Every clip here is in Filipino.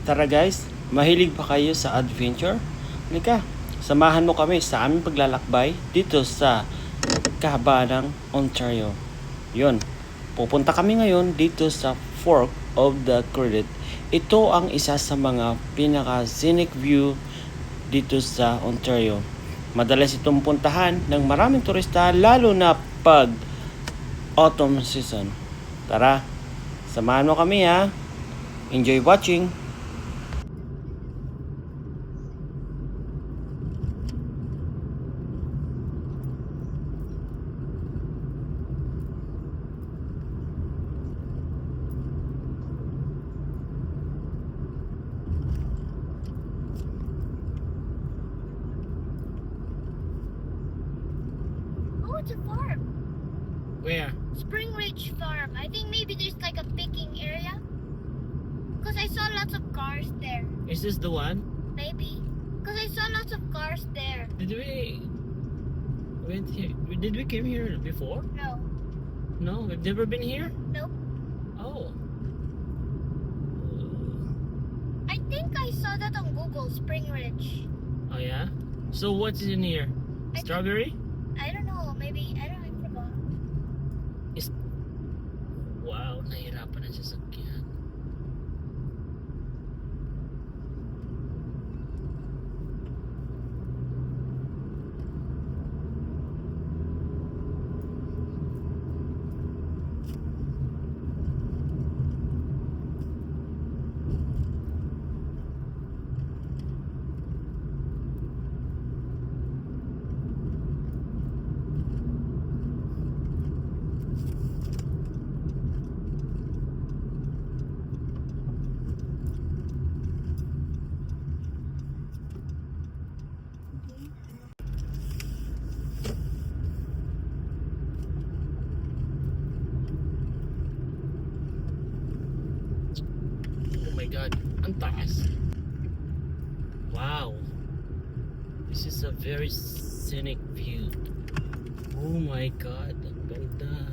Tara guys, mahilig pa kayo sa adventure? Halika, samahan mo kami sa aming paglalakbay dito sa Kahabanang, Ontario. Yun, pupunta kami ngayon dito sa Fork of the Credit. Ito ang isa sa mga pinaka-scenic view dito sa Ontario. Madalas itong puntahan ng maraming turista lalo na pag autumn season. Tara, samahan mo kami ha. Enjoy watching! Oh, it's a farm. Where? Spring Ridge Farm. I think maybe there's like a picking area. Because I saw lots of cars there. Is this the one? Maybe. Because I saw lots of cars there. Did we went here? Did we came here before? No. No, we've never been here. Nope. Oh, I think I saw that on Google, Spring Ridge. oh yeah. So what's in here? I Strawberry? I don't know. Maybe, I don't know. I forgot. Wow, nahirapan ang sasakyan. Oh my God, ang taas. Wow, this is a very scenic view. Oh my God, ang ganda.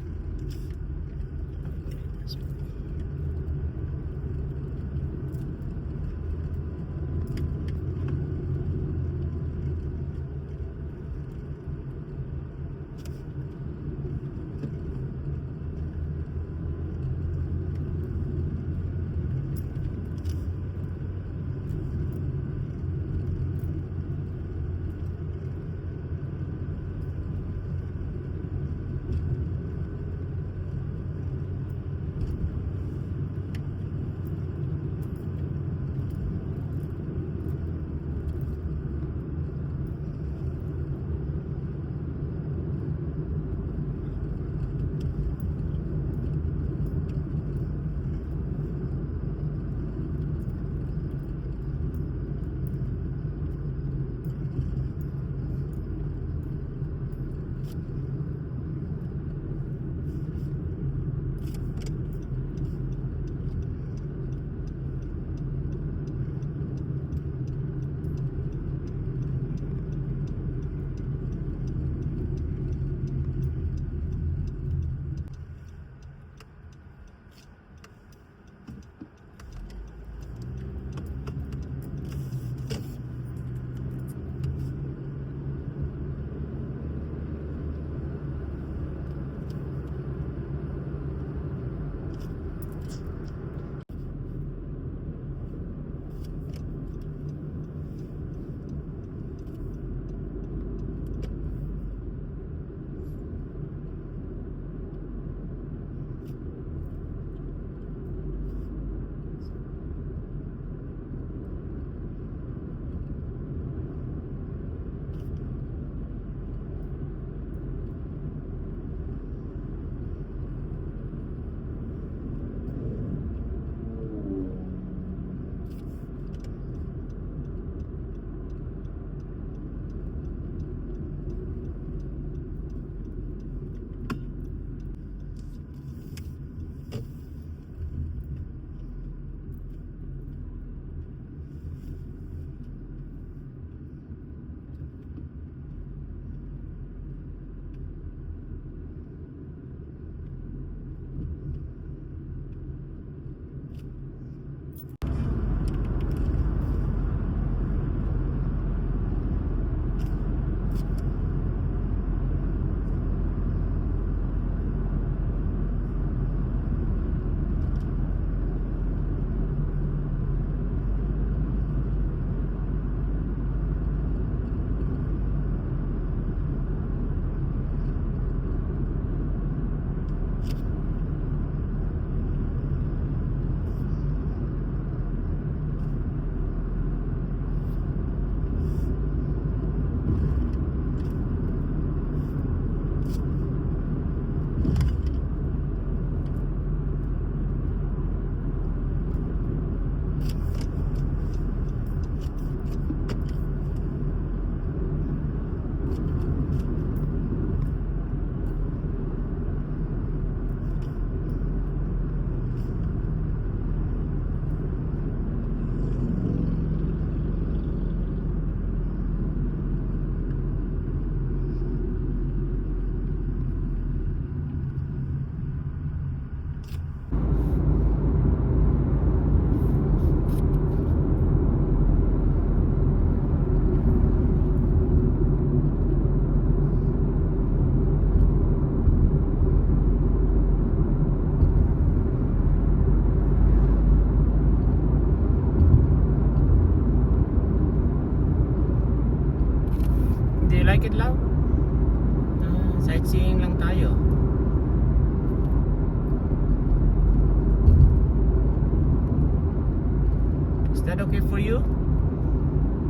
that okay for you?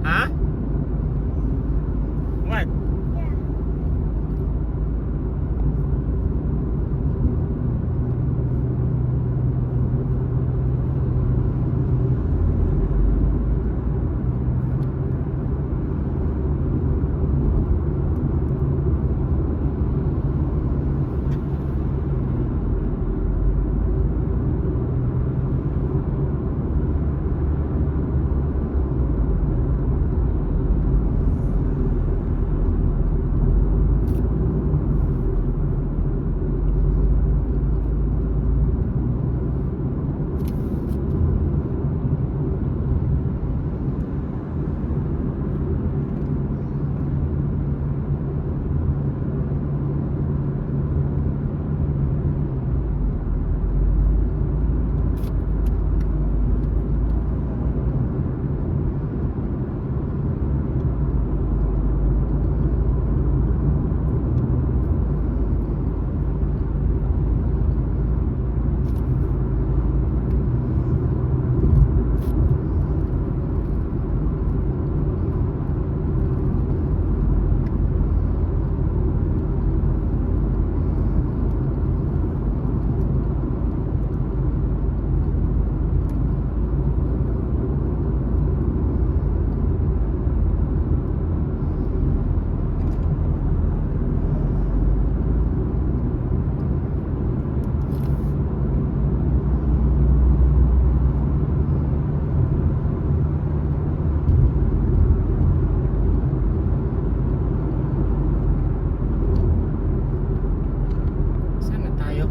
Huh? What? Yeah. Saan na tayo?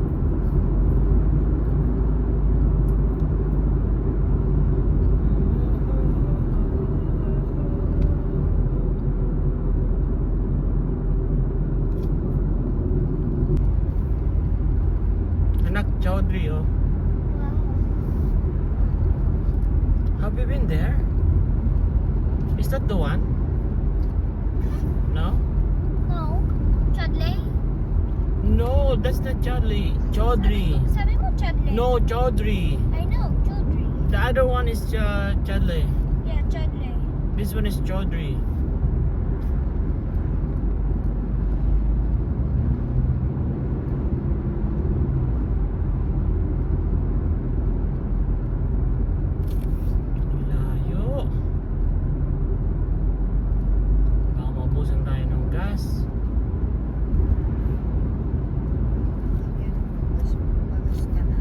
Anak Chaudhry, oh. Wow. Have you been there? Is that the one? No? No. Chadley? No, that's not Chaudhry. Chaudhry. Sabi mo Chadley? No, Chaudhry. I know, Chaudhry. The other one is Chadley. Yeah, Chadley. This one is Chaudhry. Layo. Baka maubusan tayo ng gas. Bagas ka na.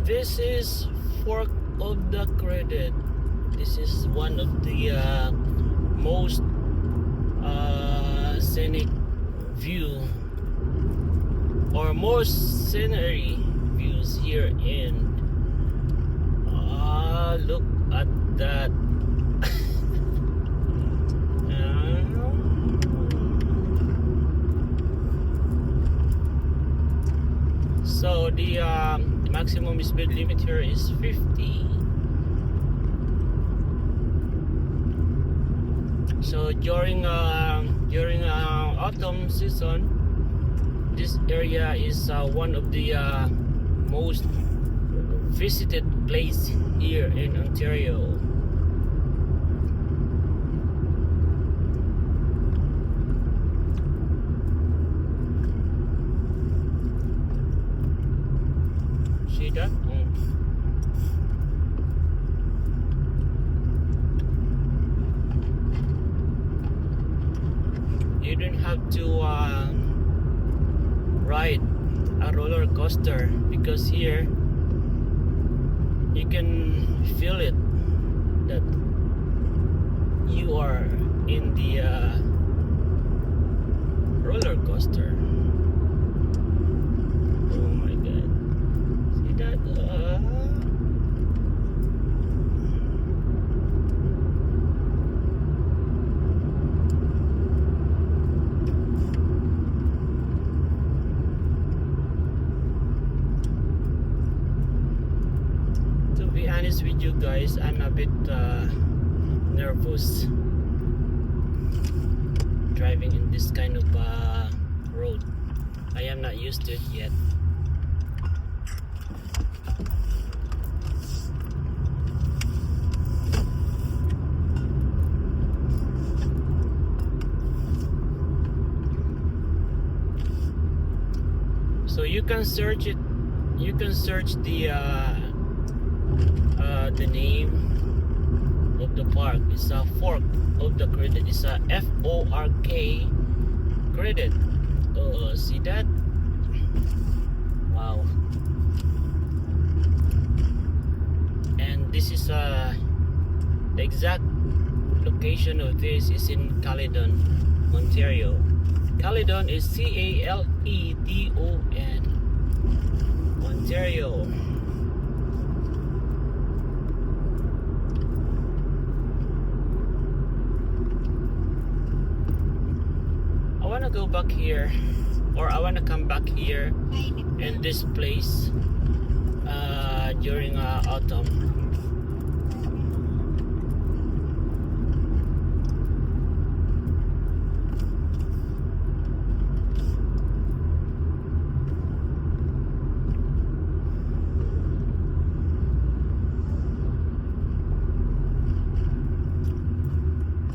This is Fork of the Credit. This is one of the most scenic view or most scenery views here in look at that. So the maximum speed limit here is 50. So during autumn season, this area is one of the most visited place here in Ontario. See that? You don't have to ride a roller coaster because here you can feel it that you are in the roller coaster. Oh my god. See that? To be honest with you guys, I'm a bit nervous driving in this kind of road. I am not used to it yet. So you can search it. You can search the name of the park. It's a Fork of the Credit. It's a F-O-R-K Credit. See that? Wow. And this is the exact location of this is in Caledon, Ontario. Caledon is C-A-L-E-D-O-N, Ontario. I want to go back here, or I want to come back here in this place during autumn.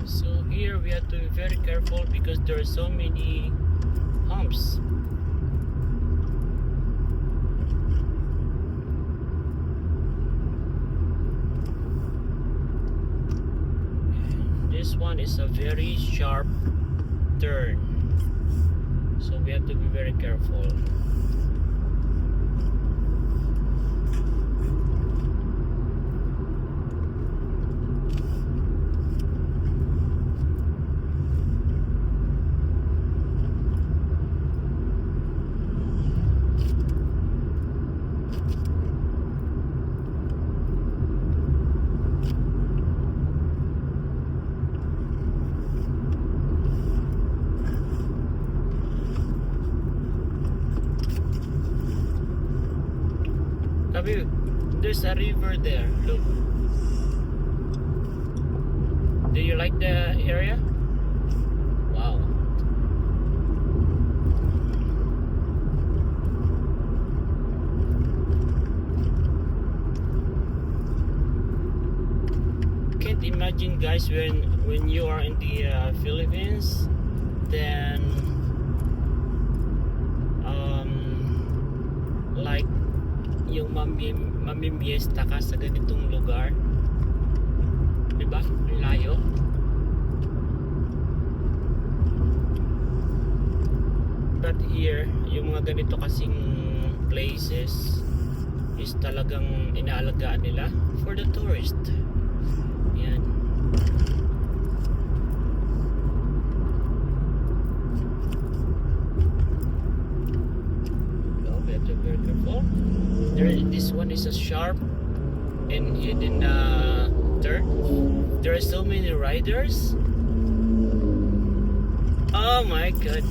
So here we have to be very careful because there are so many humps. This one is a very sharp turn, so we have to be very careful. Sabi, there's a river there. Look. Do you like the area? Wow. Can't imagine, guys, when you are in the Philippines, then like yung mamimiesta ka sa ganitong lugar, diba? Ang layo. But here, yung mga ganito kasing places, is talagang inaalagaan nila for the tourist. Yan. So, we have to be careful. This one is a sharp and hidden turn. There are so many riders. Oh my god.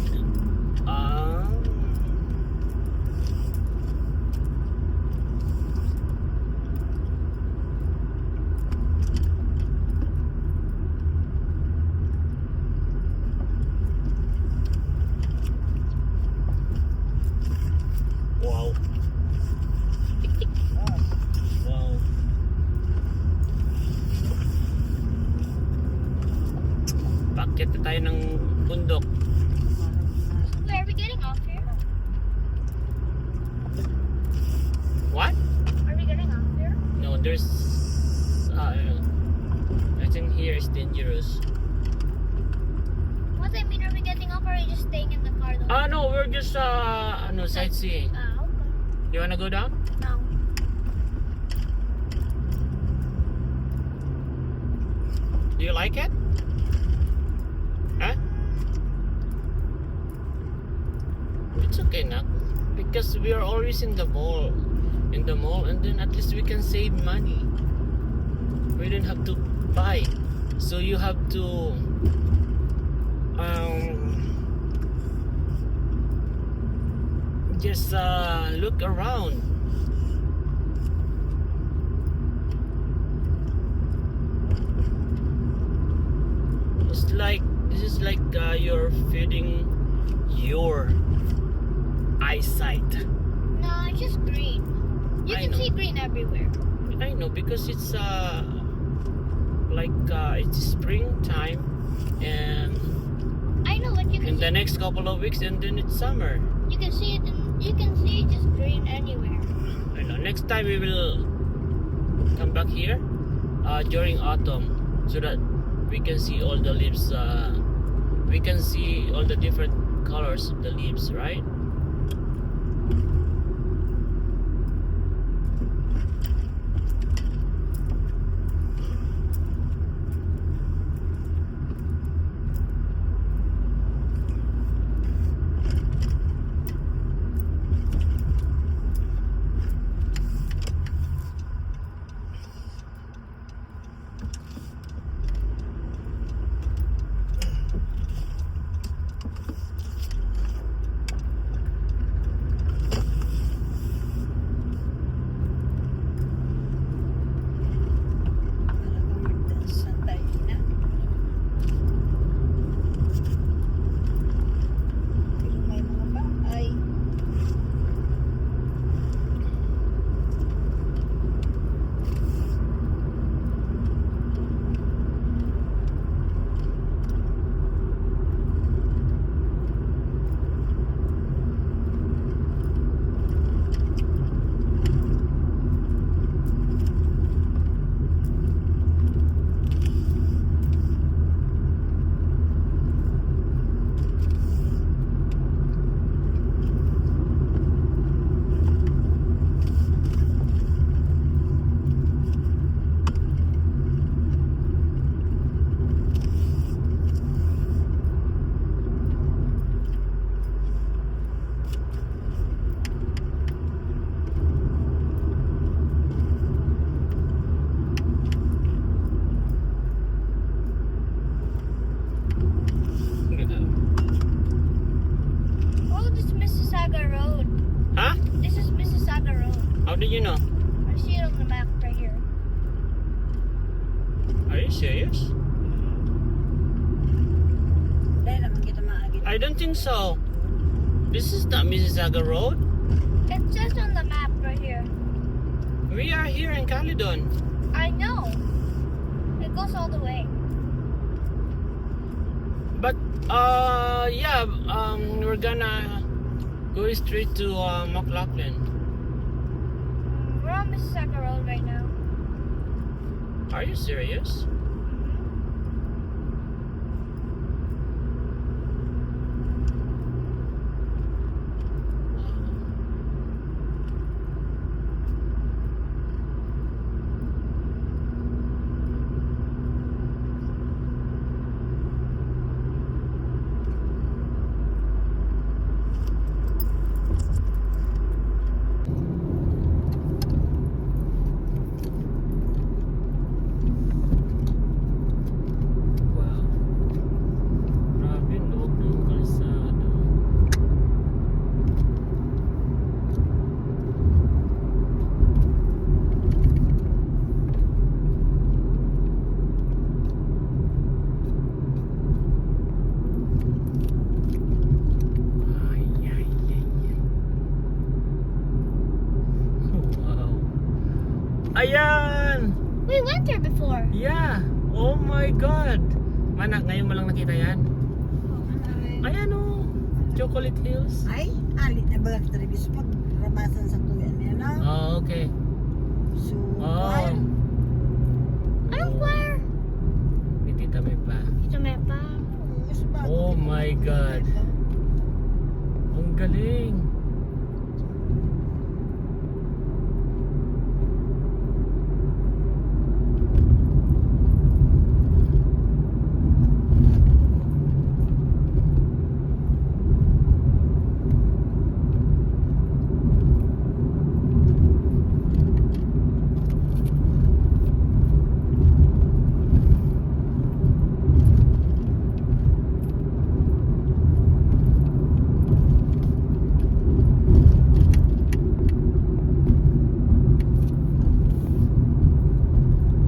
Wow. Wow. Bakit na tayo ng bundok? Wait, are we getting off here? What? Are we getting off here? No, there's I think here is dangerous. What I mean, are we getting off or are we just staying in the car? No, we're just sightseeing. Okay. You wanna go down? No. Do you like it? Huh? It's okay now because we are always in the mall, and then at least we can save money. We don't have to buy, so you have to just look around. This is like you're feeding your eyesight. No, it's just green. You I can know. see green everywhere. I know because it's it's springtime, and I know, but you in can the next couple of weeks, and then it's summer. you can see it. You can see just green anywhere. I know. Next time we will come back here during autumn so that we can see all the leaves. We can see all the different colors of the leaves, right? Talagang magdansan tayo na. Pero may mga bahay. Oh, this is Mississauga Road. Huh? This is Mississauga Road. How did you know? I see it on the map right here. Are you serious? Dahil naman kita maagit. I don't think so. This is not Mississauga Road. It says on the map right here. We are here in Caledon. I know. It goes all the way. But yeah, we're gonna go straight to McLaughlin. We're on Mississauga Road right now. Are you serious? Ayan! We went there before. Yeah! Oh my God! Mana, ngayon mo lang nakita yan? Ayan o! Chocolate Hills. Ay, alit na baga kita rin magrabasan sa tuyan niya na. Oh, okay. So, Oh. ay, Anong choir? May tita may pa. Ito may pa. mas bago Oh dito. my God. Ang galing.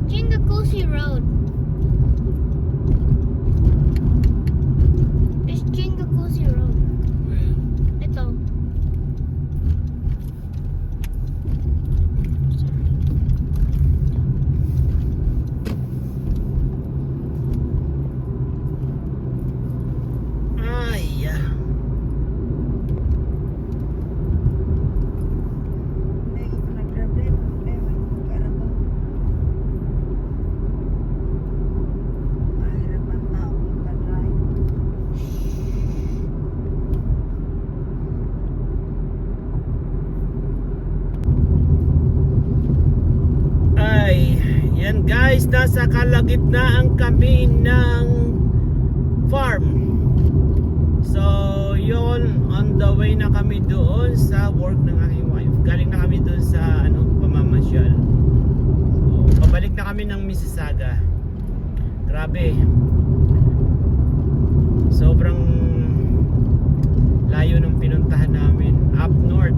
Chingacousy Road. It's Chingacousy Road. Ito. Ay, May nag-problem. May magkarabaw. Mahirap ang mahawang ka-drive. Ay, yan guys, nasa kalagitnaan kami ng farm. So, yun, on the way na kami doon sa work ng aking wife. Galing na kami doon sa pamamasyal. So, pabalik na kami ng Mississauga. Grabe. Sobrang layo ng pinuntahan namin. Up north.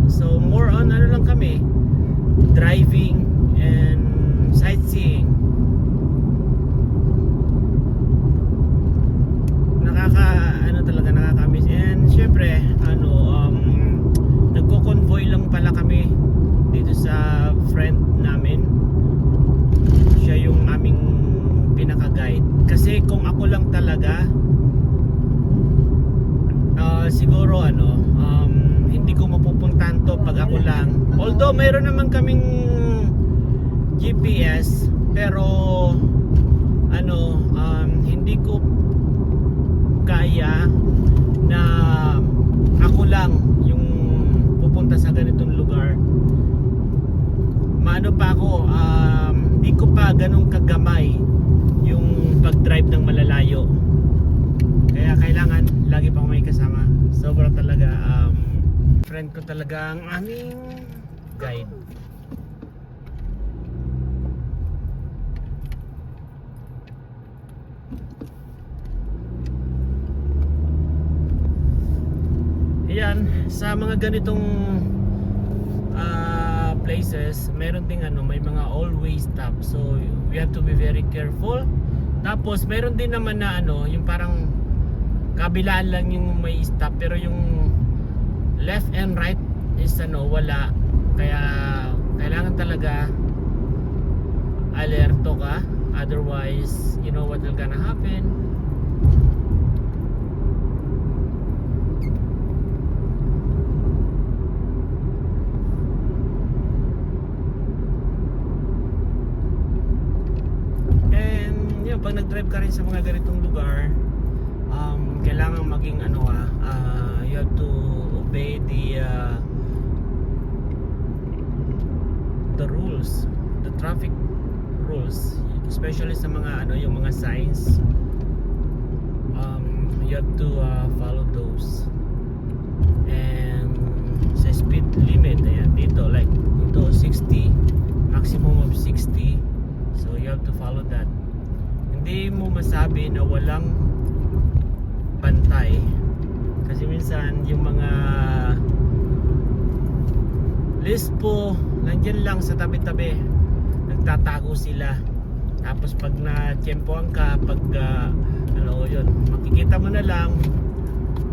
So, more on lang kami. Driving and sightseeing. Talaga nakakamiss. And syempre nagko-convoy lang pala kami dito sa friend namin. Siya yung aming pinaka-guide. Kasi kung ako lang talaga siguro hindi ko mapupuntahan to pag ako lang. Although mayroon naman kaming GPS, pero hindi ko kaya na ako lang yung pupunta sa ganitong lugar. Maano pa ako, hindi ko pa ganun kagamay yung pag-drive ng malalayo. Kaya kailangan lagi pa may kasama. Sobrang talaga friend ko talaga ang aming guide. Ayan, sa mga ganitong places, meron ding may mga all-way stop. So, we have to be very careful. Tapos, meron din naman na yung parang kabilaan lang yung may stop, pero yung left and right is wala. Kaya kailangan talaga alerto ka, otherwise you know what will gonna happen. And yun, pag nag-drive ka rin sa mga ganitong lugar, kailangan maging you have to obey the rules, the traffic rules, especially sa mga yung mga signs. You have to follow those. And sa speed limit, ayan, dito like ito 60, maximum of 60, so you have to follow that. Hindi mo masabi na walang pantay, kasi minsan yung mga lispo nandiyan lang sa tabi-tabi, nagtatago sila. Tapos pag na-tiyempohan ka, pag yun, makikita mo na lang,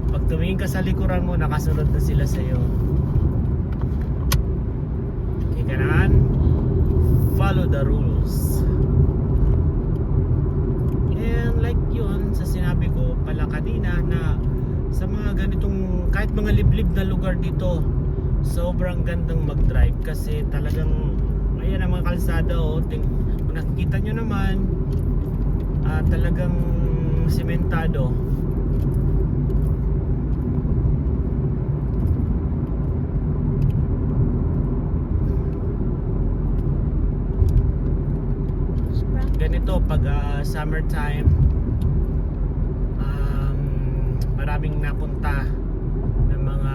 pag tumingin ka sa likuran mo, nakasunod na sila sa'yo. Okay ka naman? follow the rules. And like yun, sa sinabi ko pala kanina na sa mga ganitong, kahit mga liblib na lugar dito, sobrang gandang mag-drive kasi talagang, ayan ang mga kalsada kung nakikita nyo naman, talagang sementado. Ganito pag summertime, maraming napunta ng mga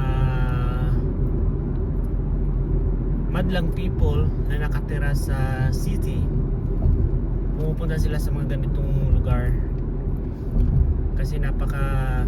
madlang people na nakatira sa city. Pumupunta sila sa mga ganitong lugar kasi napaka